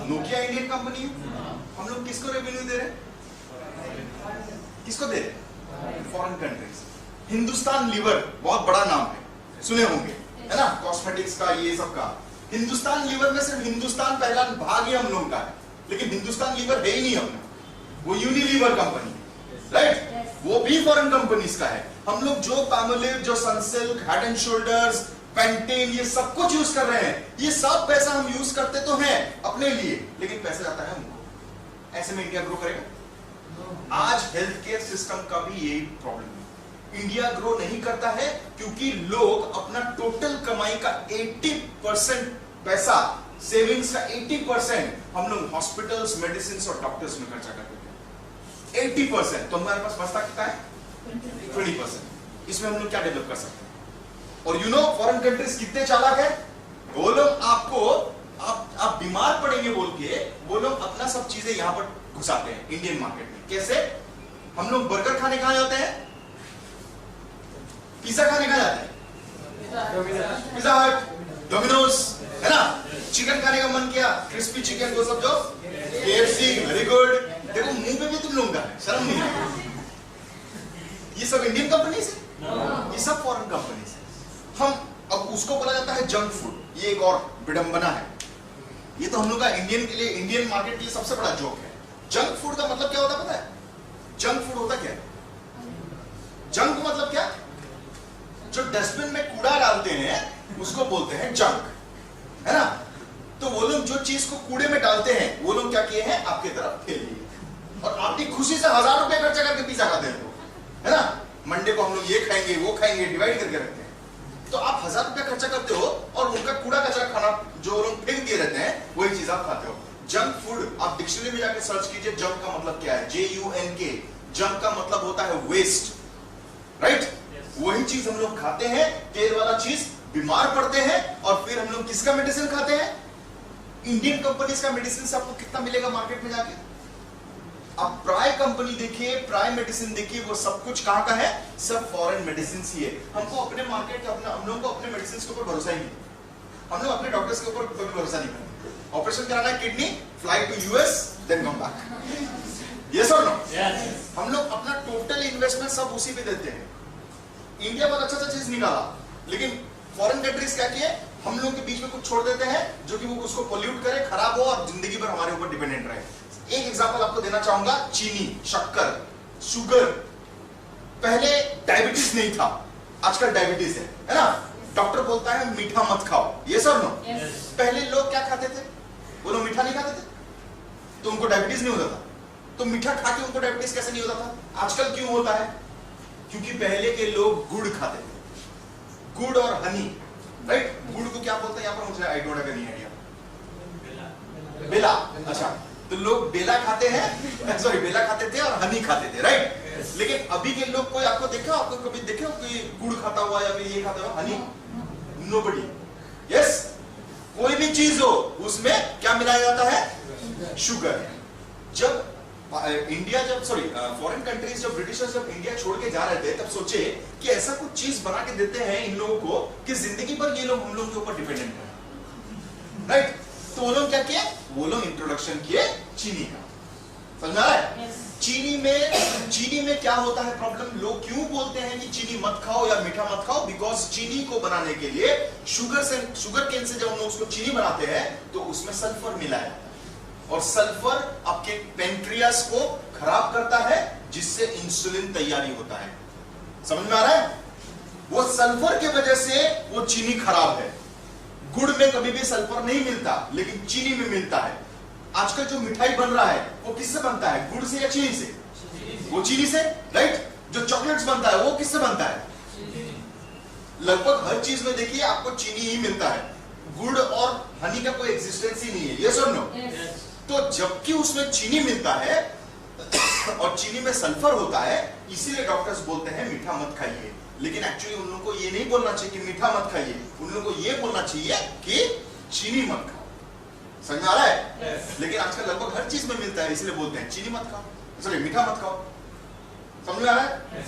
Nokia Indian company है। हम लोग किसको रेवेन्यू दे रहे हैं? किसको दे रहे हैं? Foreign countries. हिंदुस्तान लीवर बहुत बड़ा नाम है, सुने होंगे, है ना, कॉस्मेटिक्स का, ये सब का। हिंदुस्तान लीवर में सिर्फ हिंदुस्तान पहला भाग ही हम लोग का है, लेकिन हिंदुस्तान लीवर है ही नहीं अपना, वो यूनिलीवर कंपनी, राइट, वो भी फॉरेन कंपनीज का है। हम लोग जो पैमोलिव, जो Sunsilk, head and shoulders, pentane, ये सब कुछ यूज कर रहे हैं, ये सब पैसा हम यूज करते तो हैं अपने लिए, लेकिन पैसा जाता है हमको। ऐसे में इंडिया ग्रो करेगा? आज हेल्थ केयर सिस्टम का भी यही प्रॉब्लम है, इंडिया ग्रो नहीं करता है क्योंकि लोग अपना टोटल कमाई का 80% पैसा, सेविंग्स का 80% हम लोग हॉस्पिटल्स, मेडिसिन और डॉक्टर्स में खर्चा करते हैं। 80%। तो हमारे पास बचता कितना है? 20%। इसमें हम लोग क्या डेवलप कर सकते हैं? और यू नो फॉरेन कंट्रीज कितने चालाक है, वो लोग आपको, आप बीमार पड़ेंगे बोल के वो लोग अपना सब चीजें यहां पर घुसाते हैं इंडियन मार्केट में। कैसे? हम लोग बर्गर खाने कहां जाते हैं? पिज्जा खाने कहां जाते हैं? पिज्जा हट, डोमिनोज, है ना। चिकन खाने का मन किया, क्रिस्पी चिकन, वो सब जो KFC, वेरी गुड। देखो मुंह पे भी तुम लोगों का है, शर्म नहीं है। ये सब इंडियन कंपनीज है, ये सब फॉरेन कंपनीज है। हम अब उसको बोला जाता है जंक फूड, ये एक और विडंबना है। ये तो हम लोग का इंडियन के लिए, इंडियन मार्केट के लिए सबसे बड़ा जोक है। जंक फूड का मतलब क्या होता है पता है? जंक फूड होता क्या है? जंक मतलब क्या? जो डस्टबिन में कूड़ा डालते हैं उसको बोलते हैं जंक, है ना। तो वो लोग जो चीज को कूड़े में डालते हैं वो लोग क्या किए हैं? आपके तरफ फेल दिए, और आपकी खुशी से 1000 रुपए खर्चा करके पिज्जा खाते हैं, है ना। मंडे को हम लोग ये खाएंगे, वो खाएंगे, डिवाइड करके रखते हैं। तो आप 1000 रुपया खर्चा करते हो और उनका कूड़ा कचरा खाना जो लोग फेंक दिए रहते हैं वही चीज आप खाते हो। जंक फूड, आप डिक्शनरी में जाकर सर्च कीजिए जंक का मतलब क्या है। JUNK। जंक का मतलब होता है वेस्ट, राइट। वही चीज हम लोग खाते हैं, तेल वाला चीज, बीमार पड़ते हैं, और फिर हम लोग किसका मेडिसिन खाते हैं? इंडियन कंपनीज का मेडिसिन से आपको कितना मिलेगा मार्केट में जाके? आप प्राय कंपनी देखिए, प्राय मेडिसिन देखिए, वो सब कुछ कहां का है? सब फॉरेन मेडिसिन ही है। हमको अपने मार्केट का, हम लोगों को अपने मेडिसिन के ऊपर भरोसा ही नहीं। हम लोग अपने डॉक्टर्स के ऊपर कभी भरोसा नहीं करते। ऑपरेशन कराना है kidney, fly to US, then come back. Yes or no? हम लोग अपना टोटल इन्वेस्टमेंट सब उसी पे देते हैं। इंडिया बहुत अच्छा चीज निकाला, लेकिन फॉरेन कंट्रीज क्या किए? हम लोग के बीच में कुछ छोड़ देते हैं जो कि वो उसको पोल्यूट करे, खराब हो और जिंदगी भर हमारे ऊपर डिपेंडेंट रहे। एक एग्जांपल आपको देना चाहूंगा, चीनी, शक्कर, शुगर। पहले डायबिटीज नहीं था, आजकल डायबिटीज है ना। डॉक्टर बोलता है मीठा मत खाओ, ये सर नो। पहले लोग क्या खाते थे? वो लोग मीठा नहीं खाते थे, तो उनको डायबिटीज नहीं होता था। तो मीठा खा के उनको डायबिटीज कैसे नहीं होता था? आजकल क्यों होता है? क्योंकि पहले के लोग गुड़ खाते थे, गुड़ और हनी, राइट। गुड़ को क्या बोलते हैं यहाँ पर? मुझे I don't have any idea. बेला। अच्छा, तो लोग बेला खाते हैं, सॉरी बेला खाते थे और हनी खाते थे, राइट। लेकिन अभी के लोग, कोई आपको देखा, आपको कभी देखे कोई गुड़ खाता हुआ या फिर ये खाता हुआ हनी? नोबडी। यस, कोई भी चीज हो उसमें क्या मिलाया जाता है? शुगर। जब इंडिया, जब सॉरी फॉरेन कंट्रीज, जब ब्रिटिशर्स जब इंडिया छोड़ के जा रहे थे, तब सोचे कि ऐसा कुछ चीज बना के देते हैं इन लोगों को कि जिंदगी भर ये लोग हम लोग के ऊपर डिपेंडेंट है, राइट। तो वो लोग क्या किए? वो लोग इंट्रोडक्शन किए चीनी का। समझ आ रहा है? चीनी में क्या होता है प्रॉब्लम? लोग क्यों बोलते हैं कि चीनी मत खाओ या मीठा मत खाओ? बिकॉज चीनी को बनाने के लिए शुगर केन से जब हम लोग उसको चीनी बनाते हैं तो उसमें सल्फर मिला है, और सल्फर आपके पेंक्रियास को खराब करता है, जिससे इंसुलिन तैयारी होता है। समझ में आ रहा है? वो सल्फर की वजह से वो चीनी खराब है। गुड़ में कभी भी सल्फर नहीं मिलता, लेकिन चीनी में मिलता है। आजकल जो मिठाई बन रहा है वो किससे बनता है? गुड़ से या चीनी से? वो चीनी से, राइट। जो चॉकलेट्स बनता है वो किससे बनता है? लगभग हर चीज में देखिए आपको चीनी ही मिलता है, गुड़ और हनी का कोई एग्जिस्टेंस ही नहीं है। Yes or no? तो जबकि उसमें चीनी मिलता है और चीनी में सल्फर होता है, इसीलिए डॉक्टर्स बोलते हैं मीठा मत खाइए। लेकिन एक्चुअली उन लोगों को ये नहीं बोलना चाहिए कि मीठा मत खाइए, उन लोगों को ये बोलना चाहिए कि चीनी मत खाओ। समझ में आ रहा है? लेकिन आजकल लगभग हर चीज में मिलता है, इसलिए बोलते हैं चीनी मत खाओ, सॉरी मीठा मत खाओ। समझ में आ रहा है?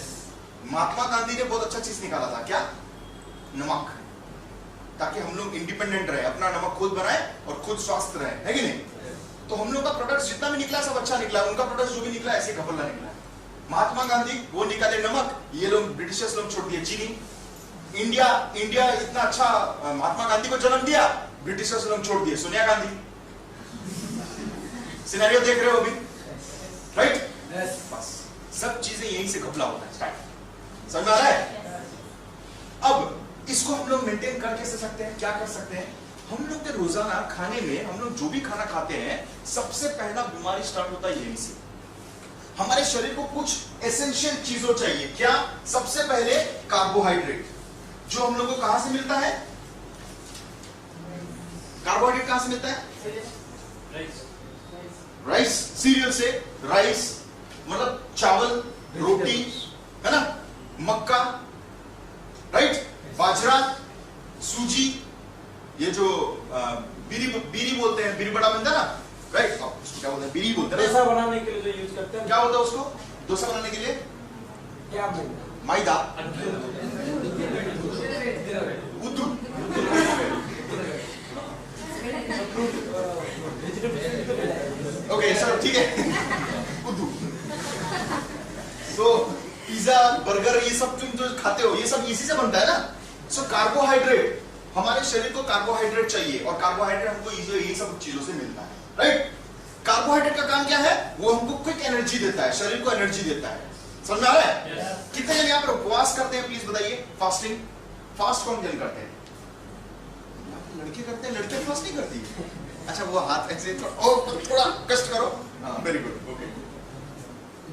महात्मा गांधी ने बहुत अच्छा चीज निकाला था, क्या? नमक, ताकि हम लोग इंडिपेंडेंट रहे, अपना नमक खुद बनाए और खुद स्वस्थ रहे, है कि नहीं? तो हम लोग का प्रोडक्ट जितना भी निकला सब अच्छा निकला, उनका प्रोडक्ट जो भी निकला ऐसे घपला निकला। महात्मा गांधी वो निकाले नमक, ये लोग ब्रिटिशर्स लोग छोड़ दिए चीनी। इंडिया इतना अच्छा महात्मा गांधी को जन्म दिया, ब्रिटिशर्स लोग छोड़ दिए सोनिया गांधी। सिनेरियो देख रहे हो अभी, राइट? बस सब चीजें यहीं से घपला होता है स्टार्ट। समझ आ रहा है? अब इसको हम लोग मेंटेन कर कैसे सकते हैं, क्या कर सकते हैं? हम लोग के रोजाना खाने में हम लोग जो भी खाना खाते हैं, सबसे पहला बीमारी स्टार्ट होता है यहीं से। हमारे शरीर को कुछ एसेंशियल चीजों चाहिए। क्या? सबसे पहले कार्बोहाइड्रेट, जो हम लोग को कहां से मिलता है? कार्बोहाइड्रेट कहां से मिलता है? राइस, सीरियल से। राइस मतलब चावल, रोटी, है ना, मक्का, राइट, बाजरा, सूजी, ये जो बीरी बोलते हैं, बीरी बड़ा बनता है ना, राइट? उसको क्या बोलते हैं? बीरी बोलते हैं। डोसा बनाने के लिए जो यूज करते हैं, क्या होता है उसको? डोसा बनाने के लिए क्या मैदा, उद्दू, ओके सर, ठीक है, उद्दू। तो पिज्जा, बर्गर, ये सब तुम जो खाते हो, ये सब इसी से बनता है ना। सो कार्बोहाइड्रेट, हमारे शरीर को कार्बोहाइड्रेट चाहिए, और कार्बोहाइड्रेट हमको ये सब चीजों से मिलता है, राइट? कार्बोहाइड्रेट का काम क्या है? वो हमको क्विक एनर्जी देता है, शरीर को एनर्जी देता है। समझ में आ रहा है? कितने जन यहाँ पर उपवास करते हैं? प्लीज बताइए। फास्टिंग, फास्ट कौन जन करते हैं? लड़के करते हैं, लड़कियां फास्ट नहीं करती। अच्छा, वो हाथ ऐसे थोड़ा कष्ट करो। हाँ, वेरी गुड, ओके।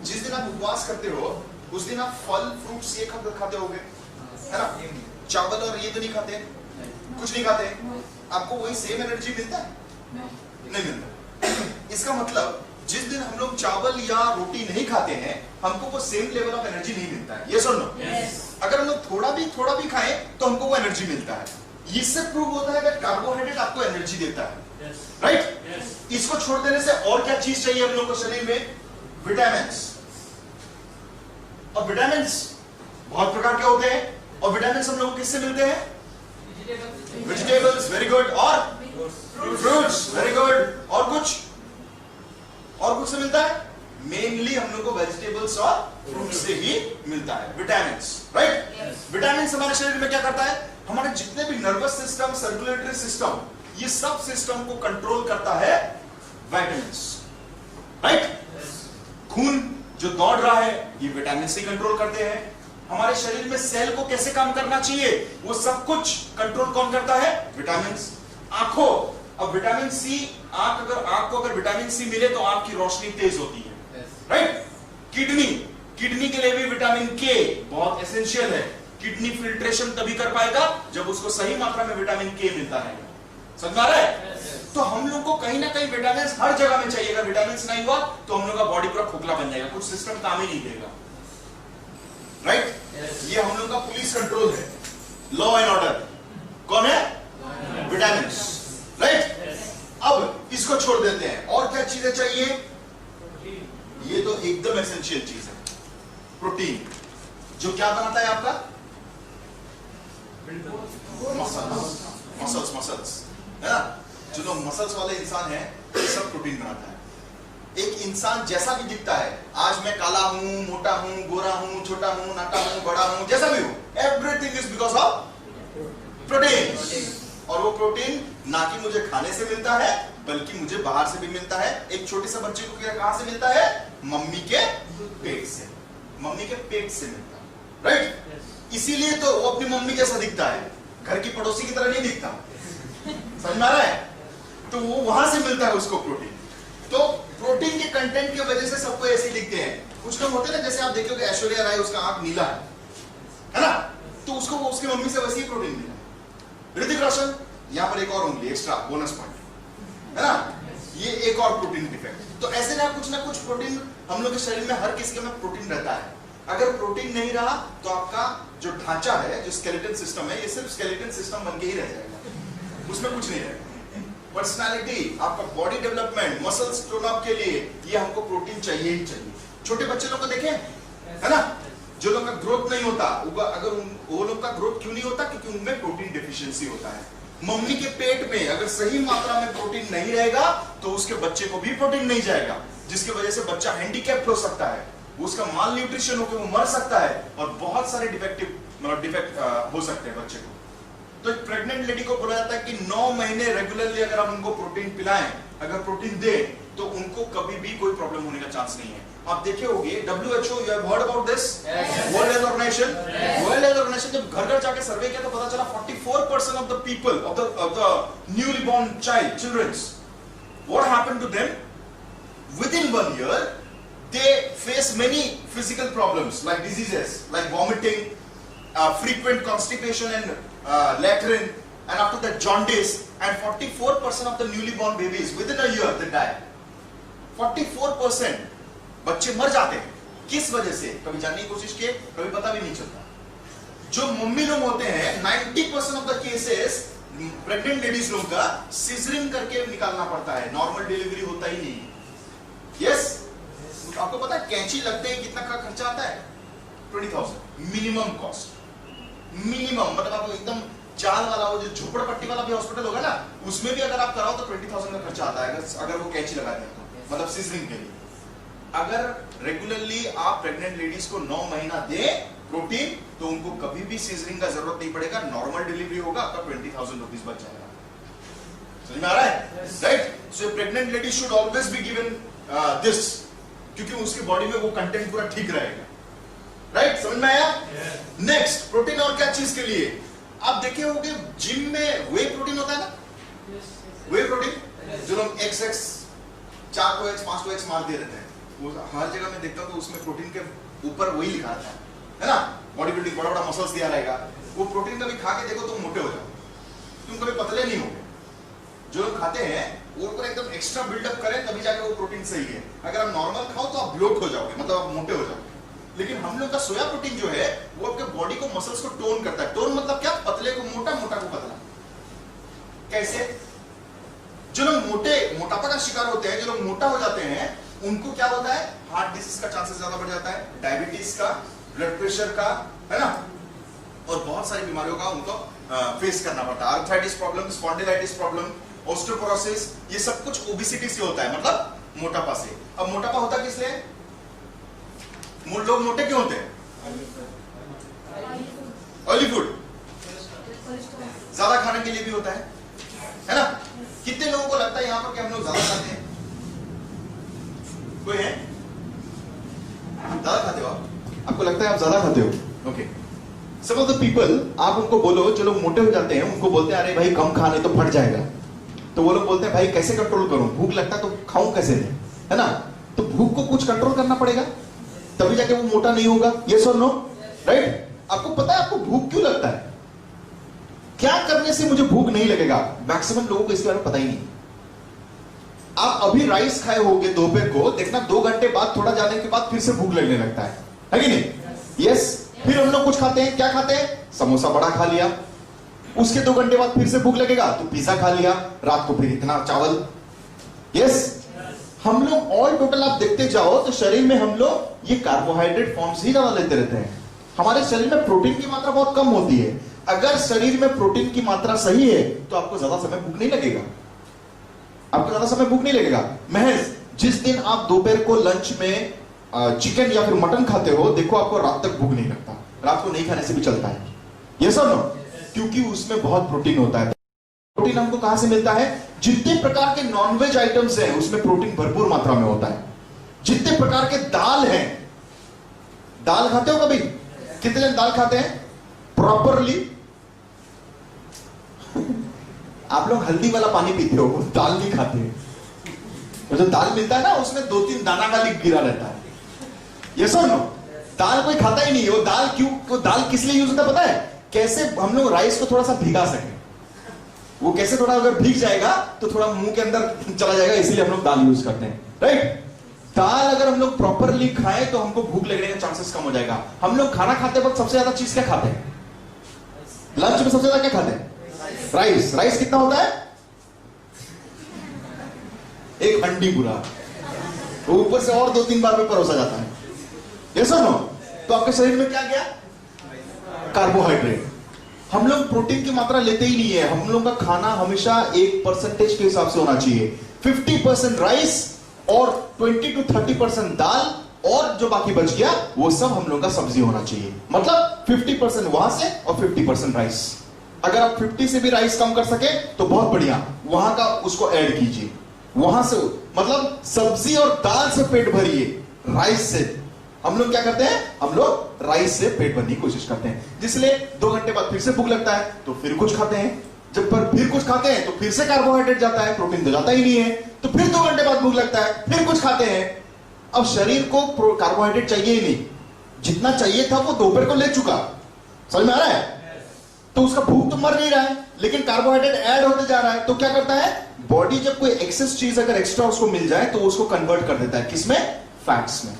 जिस दिन आप उपवास करते हो उस दिन आप फल फ्रूट्स ये खाते होगे, है ना? चावल और ये तो नहीं खाते, कुछ नहीं खाते। आपको वही सेम एनर्जी मिलता है? नहीं मिलता। इसका मतलब जिस दिन हम लोग चावल या रोटी नहीं खाते हैं, हमको वो सेम लेवल ऑफ एनर्जी नहीं मिलता है। ये सुन लो, अगर हम लोग थोड़ा भी खाएं तो हमको वो एनर्जी मिलता है। इससे प्रूव होता है कि कार्बोहाइड्रेट आपको एनर्जी देता है, राइट? इसको छोड़ देने से और क्या चीज चाहिए हम लोग को शरीर में? विटामिन्स। और विटामिन्स बहुत प्रकार के होते हैं, और विटामिन्स हम लोग को किससे मिलते हैं? वेजिटेबल्स, वेरी गुड, और फ्रूट्स, वेरी गुड, और कुछ से मिलता है? मेनली हम लोग को वेजिटेबल्स और फ्रूट्स से ही मिलता है विटामिन्स, राइट? विटामिन्स हमारे शरीर में क्या करता है? हमारे जितने भी नर्वस सिस्टम, सर्कुलेटरी सिस्टम, ये सब सिस्टम को कंट्रोल करता है विटामिन्स, राइट? खून जो दौड़ रहा है, ये विटामिन से कंट्रोल करते हैं। हमारे शरीर में सेल को कैसे काम करना चाहिए, वो सब कुछ कंट्रोल कौन करता है? विटामिन्स। आंखों, अब विटामिन सी, आंख को अगर विटामिन सी मिले तो आंख की रोशनी तेज होती है, राइट? किडनी के लिए भी विटामिन के बहुत एसेंशियल है। किडनी फिल्ट्रेशन तभी कर पाएगा जब उसको सही मात्रा में विटामिन के मिलता है। समझ में आ रहा है? तो हम लोग को कहीं ना कहीं विटामिन हर जगह में चाहिए। अगर विटामिन नहीं हुआ तो हम लोग का बॉडी पूरा खोखला बन जाएगा, कुछ सिस्टम काम ही नहीं देगा, राइट? ये हम लोग का पुलिस कंट्रोल है, लॉ एंड ऑर्डर कौन है? Vitamin, right? अब इसको छोड़ देते हैं, और क्या चीजें चाहिए? ये तो एकदम एसेंशियल चीज है, प्रोटीन, जो क्या बनाता है आपका? मसल्स, है ना? जो लोग मसल्स वाले इंसान हैं, ये सब प्रोटीन बनाता है। एक इंसान जैसा भी दिखता है, आज मैं काला हूं, मोटा हूं, गोरा हूं, छोटा हूं, नाटा हूं, बड़ा हूं, जैसा भी हूं, everything is because of protein. और वो प्रोटीन ना कि मुझे खाने से मिलता है, बल्कि मुझे बाहर से भी मिलता है। एक छोटे से बच्चे को कहां से मिलता है? मम्मी के पेट से, मम्मी के पेट से मिलता है, राइट? इसीलिए तो वो अपनी मम्मी जैसा दिखता है, घर की पड़ोसी की तरह नहीं दिखता। समझ में आ रहा है? तो वो वहां से मिलता है उसको प्रोटीन। तो प्रोटीन के कंटेंट की वजह से सबको ऐसे दिखते हैं। कुछ लोग होते हैं ना, जैसे आप देखोगे ऐश्वर्या राय, उसका आंख नीला है ना? तो उसको उसकी मम्मी से वैसे ही प्रोटीन मिला। ऋतिक रोशन, यहाँ पर एक और उंगली एक्स्ट्रा बोनस पॉइंट, है ना? ये एक और प्रोटीन डिफेक्ट। तो ऐसे ना कुछ प्रोटीन हम लोग के शरीर में, हर किसी में प्रोटीन रहता है। अगर प्रोटीन नहीं रहा तो आपका जो ढांचा है, जो स्केलेटन सिस्टम है, ये सिर्फ स्केलेटन सिस्टम बन के ही रह जाएगा, उसमें कुछ नहीं रहेगा। पर्सनालिटी, आपका body development, muscles tone up के लिए ये हमको प्रोटीन चाहिए ही चाहिए। छोटे बच्चे लोग को देखें, है ना? जो लोग का ग्रोथ नहीं होता, अगर वो लोग का ग्रोथ क्यों नहीं होता? क्योंकि उनमें प्रोटीन डेफिशिएंसी होता है। मम्मी के पेट में अगर सही मात्रा में प्रोटीन नहीं रहेगा तो उसके बच्चे को भी प्रोटीन नहीं जाएगा, जिसकी वजह से बच्चा हैंडीकैप्ड हो सकता है, उसका माल न्यूट्रिशन होकर वो मर सकता है और बहुत सारे डिफेक्ट हो सकते हैं बच्चे को। तो एक प्रेग्नेंट लेडी को बोला जाता है कि 9 महीने रेगुलरली अगर हम उनको प्रोटीन पिलाएं, अगर प्रोटीन दे तो उनको कभी भी कोई प्रॉब्लम होने का चांस नहीं है। आप देखे होंगे WHO, you have heard about this, World Health Organization जब घर घर जाके सर्वे किया तो पता चला 44% of the people of the newly born childrens, what happened to them within 1 year they face many physical problems like diseases like vomiting, frequent constipation and latrine, and after that jaundice, and 44% of the newly born babies within a year they die. 44% बच्चे मर जाते हैं। किस वजह से? कभी जानने की कोशिश किए? कभी पता भी नहीं चलता। जो मम्मी लोग होते हैं 90% of the cases pregnant ladies लोग का सीजरिंग करके निकालना पड़ता है, नॉर्मल डिलीवरी होता ही नहीं। यस, आपको पता है कैंची लगते ही कितना का खर्चा आता है? 20,000 मिनिमम कॉस्ट, मिनिमम। मतलब आपको एकदम चाल वाला वो जो झोपड़पट्टी वाला भी हॉस्पिटल होगा ना, उसमें भी अगर आप कराओ तो 20,000 का खर्चा आता है अगर वो कैंची लगाते हैं तो, मतलब सीजरिंग के लिए। अगर रेगुलरली आप प्रेग्नेंट लेडीज को 9 महीना दे प्रोटीन तो उनको कभी भी सीजरिंग का जरूरत नहीं पड़ेगा, नॉर्मल डिलीवरी होगा, आपका 20,000 रुपीज बच जाएगा। समझ में आ रहा है? Right. So pregnant lady should always be given this, क्योंकि उसकी बॉडी में वो कंटेंट पूरा ठीक रहेगा। राइट, समझ में आया? नेक्स्ट, प्रोटीन और क्या चीज के लिए आप देखे होंगे जिम में वे प्रोटीन होता है ना, वे प्रोटीन जो लोग XX 4 को X 5 को X मार दे रहते हैं, वो हर जगह में देखता हूं तो उसमें प्रोटीन के ऊपर वही लिखा रहता है ना, बॉडी बिल्डिंग, बड़ा बड़ा मसल्स दिया रहेगा। वो प्रोटीन कभी खा के देखो तो मोटे हो जाओ, तुम कभी पतले नहीं होगे। जो लोग खाते हैं वो ऊपर एकदम एक्स्ट्रा बिल्डअप करें तभी जाके वो प्रोटीन सही है। अगर आप नॉर्मल खाओ तो आप ब्लोट हो जाओगे, मतलब आप मोटे हो जाओगे। लेकिन हम लोग का सोया प्रोटीन जो है वो आपके बॉडी को, मसल्स को टोन करता है। टोन मतलब क्या? पतले को मोटा, मोटा को पतला। कैसे? जो लोग मोटापा का शिकार होते हैं, जो लोग मोटा हो जाते हैं, उनको क्या होता है? हार्ट डिजीज का चांसेस ज्यादा बढ़ जाता है, डायबिटीज का, ब्लड प्रेशर का, है ना, और बहुत सारी बीमारियों का उनको फेस करना पड़ता है। Arthritis problem, spondylitis problem, osteoporosis, ये सब कुछ ओबेसिटी से होता है, मतलब मोटापा से। अब मोटापा होता किस लिए? लोग मोटे क्यों होते हैं? ऑयली फूड ज्यादा खाने के लिए भी होता है ना? कितने लोगों को लगता है यहां पर कि हम लोग ज्यादा खाते हैं? कोई है? ज्यादा खाते हो आप? आपको लगता है आप ज्यादा खाते हो? Okay. Some of the people, आप उनको बोलो, जो लोग मोटे हो जाते हैं उनको बोलते हैं अरे भाई कम खा नहीं तो फट जाएगा। तो वो लोग बोलते हैं भाई कैसे कंट्रोल करूं, भूख लगता तो खाऊं कैसे, है ना? तो भूख को कुछ कंट्रोल करना पड़ेगा तभी जाके वो मोटा नहीं होगा। Yes or no? राइट। आपको पता है आपको भूख क्यों लगता है? क्या करने से मुझे भूख नहीं लगेगा? मैक्सिमम लोगों को इसके बारे में पता ही नहीं। आप अभी राइस खाए होंगे दोपहर को, देखना 2 घंटे बाद, थोड़ा जाने के बाद फिर से भूख लगने लगता है कि नहीं? यस। फिर हम लोग कुछ खाते हैं, क्या खाते हैं? समोसा बड़ा खा लिया, उसके 2 घंटे बाद फिर से भूख लगेगा तो पिज्जा खा लिया, रात को फिर इतना चावल। यस। हम लोग ऑल टोटल आप देखते जाओ तो शरीर में हम लोग ये कार्बोहाइड्रेट फॉर्म्स ही ज्यादा लेते रहते हैं। हमारे शरीर में प्रोटीन की मात्रा बहुत कम होती है। अगर शरीर में प्रोटीन की मात्रा सही है तो आपको ज्यादा समय भूख नहीं लगेगा, आपको ज्यादा समय भूख नहीं लगेगा। महज जिस दिन आप दोपहर को लंच में चिकन या फिर मटन खाते हो, देखो आपको रात तक भूख नहीं लगता, रात को नहीं खाने से भी चलता है। ये सब नो, क्योंकि उसमें बहुत प्रोटीन होता है। प्रोटीन हमको कहां से मिलता है? जितने प्रकार के नॉनवेज आइटम्स हैं उसमें प्रोटीन भरपूर मात्रा में होता है। जितने प्रकार के दाल हैं, दाल खाते हो कभी? कितने लोग दाल खाते हैं प्रॉपरली? आप लोग हल्दी वाला पानी पीते हो, दाल नहीं खाते। तो जो दाल मिलता है ना उसमें 2-3 दाना का गिरा रहता है। ये सुन लो, दाल कोई खाता ही नहीं। वो दाल क्यों, वो दाल किस लिए यूज होता है पता है? कैसे हम लोग राइस को थोड़ा सा भिगा सके, वो कैसे थोड़ा अगर भीग जाएगा तो थोड़ा मुंह के अंदर चला जाएगा, इसीलिए हम लोग दाल यूज करते हैं। राइट। दाल अगर हम लोग प्रॉपरली खाएं तो हमको भूख लगने का चांसेस कम हो जाएगा। हम लोग खाना खाते वक्त सबसे ज्यादा चीज क्या खाते हैं? लंच में सबसे ज्यादा क्या खाते हैं? राइस। राइस कितना होता है? एक हंडी पूरा, ऊपर से और 2-3 बार में परोसा जाता है। ये सुनो, तो आपके शरीर में क्या गया? कार्बोहाइड्रेट। हम लोग प्रोटीन की मात्रा लेते ही नहीं है। हम लोग का खाना हमेशा एक परसेंटेज के हिसाब से होना चाहिए। 50% राइस और 20 to 30% दाल, और जो बाकी बच गया वो सब हम लोग का सब्जी होना चाहिए। मतलब 50% वहां से और 50% राइस। अगर आप 50 से भी राइस कम कर सके तो बहुत बढ़िया, वहां का उसको ऐड कीजिए। वहां से मतलब सब्जी और दाल से पेट भरिए, राइस से हम लोग क्या करते हैं, हम लोग राइस से पेट भरने की कोशिश करते हैं। जिसलिए 2 घंटे बाद फिर से भूख लगता है तो फिर कुछ खाते हैं, जब पर फिर कुछ खाते हैं तो फिर से कार्बोहाइड्रेट जाता है, प्रोटीन तो जाता ही नहीं है, तो फिर 2 घंटे बाद भूख लगता है, फिर कुछ खाते हैं। अब शरीर को कार्बोहाइड्रेट चाहिए ही नहीं, जितना चाहिए था वो दोपहर को ले चुका। समझ में आ रहा है? तो उसका भूख तो मर नहीं रहा है, लेकिन कार्बोहाइड्रेट ऐड होते जा रहा है। तो क्या करता है बॉडी, जब कोई एक्सेस चीज अगर एक्स्ट्रा उसको मिल जाए तो उसको कन्वर्ट कर देता है किसमें, फैट्स में।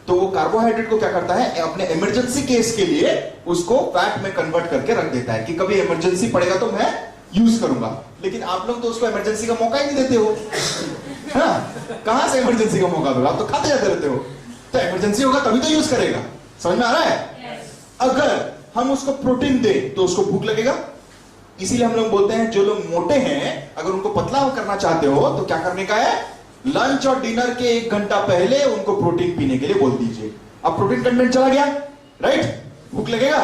तो वो कार्बोहाइड्रेट को क्या करता है, अपने इमरजेंसी केस के लिए उसको फैट में कन्वर्ट करके रख देता है कि कभी इमरजेंसी पड़ेगा तो मैं यूज करूंगा। लेकिन आप लोग तो उसको इमरजेंसी का मौका ही नहीं देते हो। हाँ, कहां से इमरजेंसी का मौका दो, आप तो खाते जाते रहते हो। तो इमरजेंसी होगा तभी तो यूज करेगा। समझ में आ रहा है? अगर हम उसको प्रोटीन दे तो उसको भूख लगेगा। इसीलिए हम लोग बोलते हैं जो लोग मोटे हैं अगर उनको पतला करना चाहते हो तो क्या करने का है, लंच और डिनर के 1 घंटा पहले उनको प्रोटीन पीने के लिए बोल दीजिए। अब प्रोटीन कंटेंट चला गया, राइट? भूख लगेगा,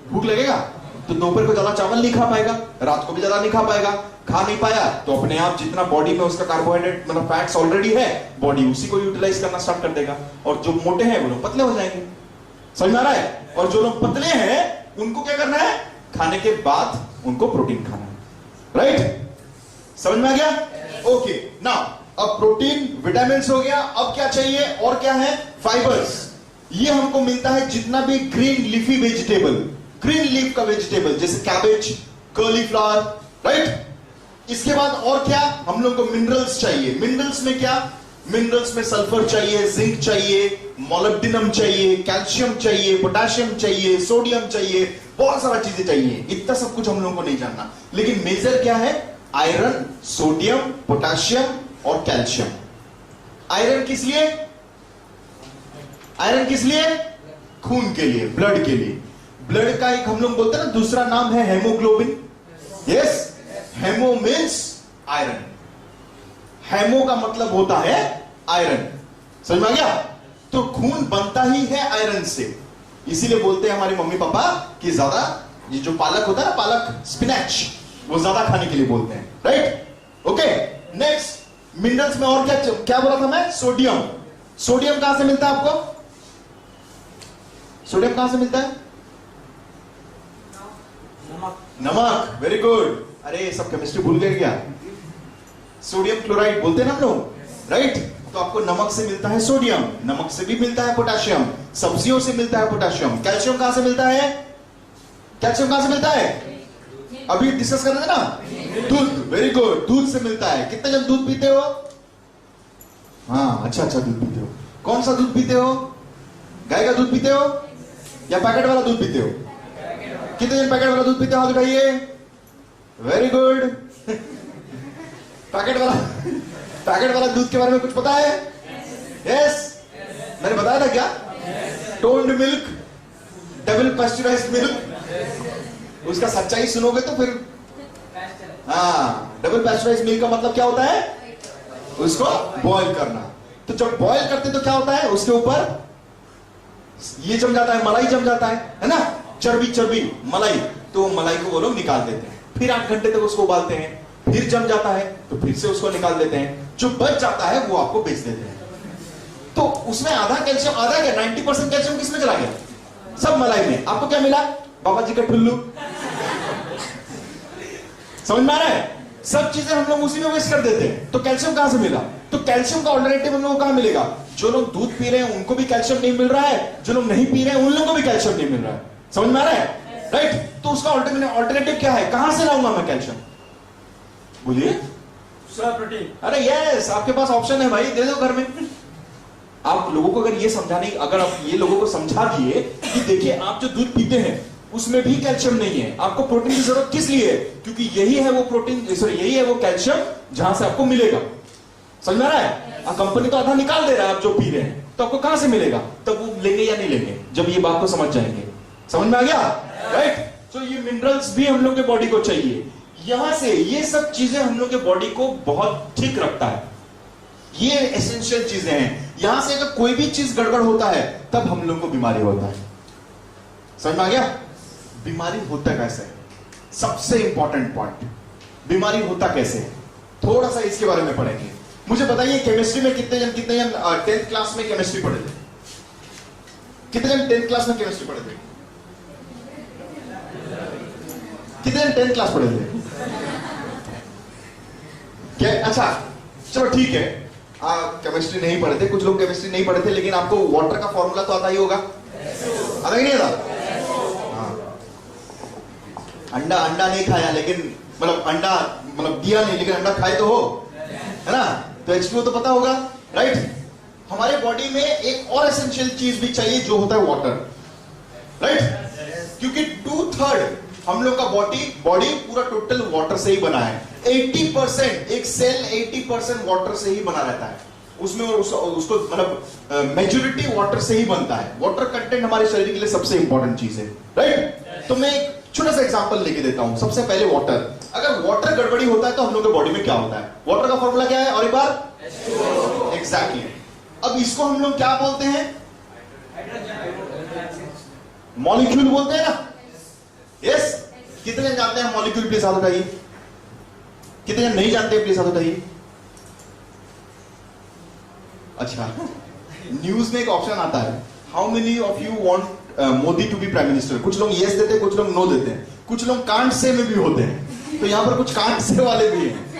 भूख लगेगा तो दोपहर को ज्यादा चावल नहीं खा पाएगा, रात को भी ज्यादा नहीं खा पाएगा। खा नहीं पाया तो अपने आप जितना बॉडी में उसका कार्बोहाइड्रेट मतलब फैट्स ऑलरेडी है, बॉडी उसी को यूटिलाइज करना स्टार्ट कर देगा। और जो मोटे हैं वो लोग पतले हो जाएंगे। समझ में आ रहा है? और जो लोग पतले हैं उनको क्या करना है, खाने के बाद उनको प्रोटीन खाना है, राइट? समझ में आ गया? ओके, नाउ अब प्रोटीन विटामिन हो गया, अब क्या चाहिए और क्या है, फाइबर्स। ये हमको मिलता है जितना भी green leafy vegetable, green leaf का वेजिटेबल जैसे कैबेज, कॉलीफ्लावर, राइट? इसके बाद और क्या, हम लोग को मिनरल्स चाहिए। मिनरल्स में क्या, मिनरल्स में सल्फर चाहिए, जिंक चाहिए, मोलिब्डेनम चाहिए, कैल्शियम चाहिए, पोटेशियम चाहिए, सोडियम चाहिए, बहुत सारा चीजें चाहिए। इतना सब कुछ हम लोगों को नहीं जानना, लेकिन मेजर क्या है, आयरन, सोडियम, पोटेशियम और कैल्शियम। आयरन किस लिए, आयरन किस लिए, खून के लिए, ब्लड के लिए। ब्लड का एक हम लोग बोलते हैं ना दूसरा नाम है haemoglobin. Yes, haemo means iron. Haemo का मतलब होता है आयरन। समझ में आ गया? तो खून बनता ही है आयरन से। इसीलिए बोलते हैं हमारे मम्मी पापा कि ज्यादा ये जो पालक होता है ना, पालक, स्पिनच, वो ज्यादा खाने के लिए बोलते हैं, राइट? ओके, नेक्स्ट मिनरल्स में और क्या क्या बोला था मैं, सोडियम। सोडियम कहां से मिलता है आपको, सोडियम कहां से मिलता है, नमक। Very good. अरे सब केमिस्ट्री भूल गए क्या? सोडियम क्लोराइड बोलते हैं ना हम लोग, राइट? तो आपको नमक से मिलता है सोडियम, नमक से भी मिलता है पोटेशियम, सब्जियों से मिलता है पोटेशियम। कैल्शियम कहां से मिलता है, कैल्शियम कहां से मिलता है, अभी डिस्कस कर रहे थे ना, दूध। वेरी गुड, दूध से मिलता है। कितने जन दूध पीते हो? हाँ, अच्छा अच्छा दूध पीते हो। कौन सा दूध पीते हो, गाय का दूध पीते हो या पैकेट वाला दूध पीते हो? कितने जन पैकेट वाला दूध पीते हो, हाथ उठाइए। Very good. पैकेट वाला दूध के बारे में कुछ पता है? यस, मैंने बताया था क्या, toned milk, double pasteurised milk. उसका सच्चाई सुनोगे तो फिर, हाँ, डबल पास्चराइज्ड मिल्क का मतलब क्या होता है, उसको बॉईल करना। तो जब बॉईल करते तो क्या होता है, उसके ऊपर ये जम जाता है, मलाई जम जाता है ना, चर्बी मलाई। तो मलाई को वो लोग निकाल देते हैं, फिर 8 घंटे तक उसको उबालते हैं, फिर जम जाता है तो फिर से उसको निकाल देते हैं। जो बच जाता है वो आपको बेच देते हैं। तो उसमें आधा कैल्शियम, आधा क्या 90% कैल्शियम किसमें चला गया, सब मलाई में। आपको क्या मिला, बाबा जी का ठुल्लू। समझ में आ रहा है? सब चीजें हम लोग उसी में वेस्ट कर देते हैं। तो कैल्शियम कहां से मिला, तो कैल्शियम का ऑल्टरनेटिव हम लोगों को कहां मिलेगा, जो लोग दूध पी रहे हैं उनको भी कैल्शियम नहीं मिल रहा है, जो लोग नहीं पी रहे हैं उन लोगों को भी कैल्शियम नहीं मिल रहा है। समझ में आ रहा है, राइट? तो उसका ऑल्टरनेटिव क्या है, कहां से लाऊंगा मैं कैल्शियम, बोलिए? प्रोटीन। अरे यस, आपके पास ऑप्शन है भाई, दे दो घर में। आप लोगों को अगर ये समझाने, अगर आप ये लोगों को समझा दिए कि देखिए आप जो दूध पीते हैं उसमें भी कैल्शियम नहीं है, आपको प्रोटीन की जरूरत किस लिए है, क्योंकि यही है वो प्रोटीन, सॉरी यही है वो कैल्शियम जहां से आपको मिलेगा। समझ में आ रहा है? कंपनी तो आधा निकाल दे रहा है आप जो पी रहे हैं, तो आपको कहां से मिलेगा, तब वो लेंगे या नहीं लेंगे, जब ये बात को समझ जाएंगे। समझ में आ गया? राइट? तो ये मिनरल्स भी हम लोग के बॉडी को चाहिए। यहां से ये सब चीजें हम लोग के बॉडी को बहुत ठीक रखता है। ये एसेंशियल चीजें हैं। यहां से अगर कोई भी चीज गड़बड़ होता है तब हम लोग को बीमारी होता है। समझ में आ गया? बीमारी होता कैसे है? सबसे इंपॉर्टेंट पॉइंट, बीमारी होता कैसे है, थोड़ा सा इसके बारे में पढ़ेंगे। मुझे बताइए केमिस्ट्री में कितने जन 10th क्लास में केमिस्ट्री पढ़े थे? कितने जन 10th क्लास में केमिस्ट्री पढ़े थे? कितने जन 10th क्लास पढ़े थे? क्या? अच्छा चलो ठीक है, केमिस्ट्री नहीं पढ़े थे, कुछ लोग केमिस्ट्री नहीं पढ़े थे, लेकिन आपको वाटर का फॉर्मूला तो आता ही होगा, आता ही नहीं आता? अंडा अंडा नहीं खाया लेकिन मतलब अंडा मतलब दिया नहीं लेकिन अंडा खाए तो हो, है ना? तो H2O तो पता होगा, राइट? हमारे बॉडी में एक और एसेंशियल चीज भी चाहिए जो होता है वाटर, राइट? क्योंकि 2/3 हम लोग का बॉडी पूरा टोटल वाटर से ही बना है। 80% एक सेल 80% वाटर से ही बना रहता है। उसमें उसको मतलब मेजॉरिटी वाटर से ही बनता है। वाटर कंटेंट हमारे शरीर के लिए सबसे इंपॉर्टेंट चीज है, राइट? तो मैं एक छोटा सा एग्जांपल लेके देता हूं। सबसे पहले वाटर, अगर वाटर गड़बड़ी होता है तो हम लोग के बॉडी में क्या होता है? वाटर का फॉर्मूला क्या है? और एक बार एग्जैक्टली। अब इसको हम लोग क्या बोलते हैं? मॉलिक्यूल बोलते हैं ना? यस। कितने जन जानते हैं मॉलिक्यूल? प्लीज हाथ उठाइए। कितने जन नहीं जानते? प्लीज हाथ उठाइए। अच्छा, न्यूज में एक ऑप्शन आता है, how many of you want Modi to be prime minister? कुछ लोग यस देते हैं, कुछ लोग नो देते हैं, कुछ लोग कांट से में भी होते हैं। तो यहां पर कुछ कांट से वाले भी हैं।